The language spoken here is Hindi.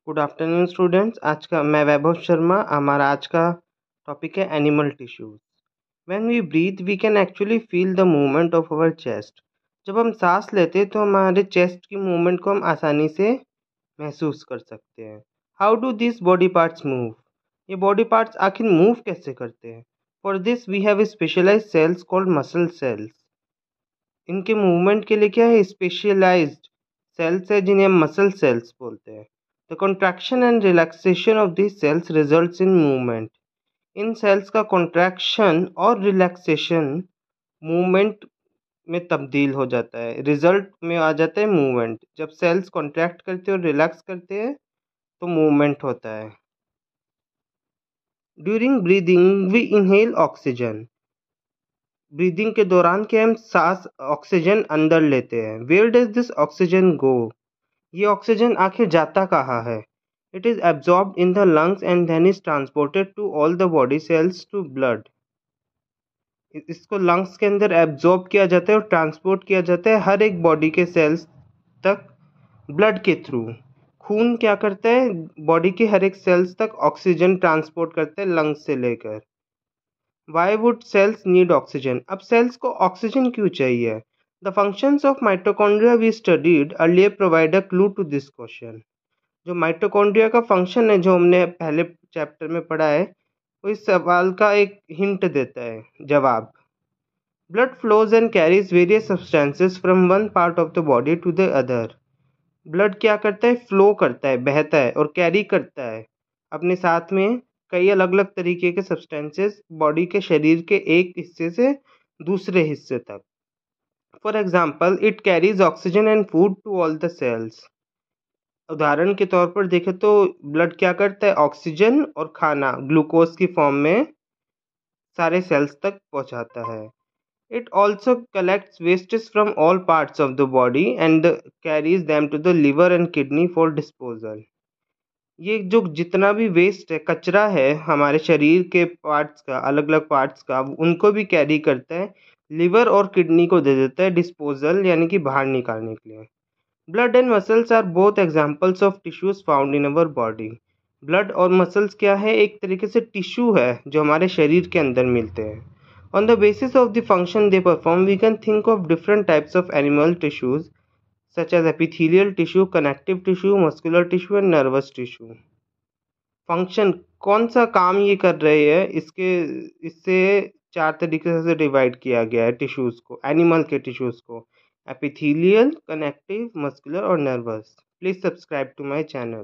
Good afternoon students. आज का मैं वैभव शर्मा। हमारा आज का टॉपिक है animal tissues. When we breathe we can actually feel the movement of our chest. जब हम सांस लेते हैं तो हमारे चेस्ट की मूवमेंट को हम आसानी से महसूस कर सकते हैं। How do this body parts move? ये बॉडी पार्ट्स आखिर मूव कैसे करते हैं? For this we have specialised cells called muscle cells. इनके मूवमेंट के लिए क्या है, स्पेशलाइज्ड सेल्स है जिन्हें हम मसल सेल्स बोलते हैं। The contraction and relaxation of this cells results in movement. इन सेल्स का कॉन्ट्रैक्शन और रिलैक्सेशन मूवमेंट में तब्दील हो जाता है, रिजल्ट में आ जाता है मूवमेंट। जब सेल्स कॉन्ट्रैक्ट करते हैं और रिलैक्स करते हैं तो मूवमेंट होता है। During breathing we inhale oxygen. Breathing के दौरान क्या हम सांस ऑक्सीजन अंदर लेते हैं। Where does this oxygen go? ये ऑक्सीजन आखिर जाता कहाँ है? It is absorbed in the lungs and then is transported to all the body cells to blood. इसको लंग्स के अंदर एब्जॉर्ब किया जाता है और ट्रांसपोर्ट किया जाता है हर एक बॉडी के सेल्स तक ब्लड के थ्रू। खून क्या करता है, बॉडी के हर एक सेल्स तक ऑक्सीजन ट्रांसपोर्ट करता है लंग्स से लेकर। Why would cells need oxygen? अब सेल्स को ऑक्सीजन क्यों चाहिए? The functions of mitochondria we studied earlier provide a clue to this question. जो माइटोकॉन्ड्रिया का फंक्शन है जो हमने पहले चैप्टर में पढ़ा है, वो इस सवाल का एक हिंट देता है, जवाब। Blood flows and carries various substances from one part of the body to the other. Blood क्या करता है, फ्लो करता है, बहता है और कैरी करता है अपने साथ में कई अलग अलग तरीके के सब्सटेंसेस बॉडी के शरीर के एक हिस्से से दूसरे हिस्से तक। For example it carries oxygen and food to all the cells. उदाहरण के तौर पर देखें तो ब्लड क्या करता है, ऑक्सीजन और खाना ग्लूकोज की फॉर्म में सारे सेल्स तक पहुंचाता है। It also collects wastes from all parts of the body and carries them to the liver and kidney for disposal. ये जो जितना भी वेस्ट है, कचरा है हमारे शरीर के पार्ट्स का, अलग अलग पार्ट्स का, उनको भी कैरी करता है, लिवर और किडनी को दे देता है डिस्पोजल यानी कि बाहर निकालने के लिए। Blood and muscles are both examples of tissues found in our body. Blood और मसल्स क्या है, एक तरीके से टिश्यू है जो हमारे शरीर के अंदर मिलते हैं। On the basis of the function they perform, we can think of different types of animal tissues such as epithelial tissue, connective tissue, muscular tissue and nervous tissue. Function कौन सा काम ये कर रहे हैं, इससे चार तरीके से डिवाइड किया गया है टिश्यूज को, एनिमल के टिश्यूज को: एपिथेलियल, कनेक्टिव, मस्कुलर और nervous. Please subscribe to my channel.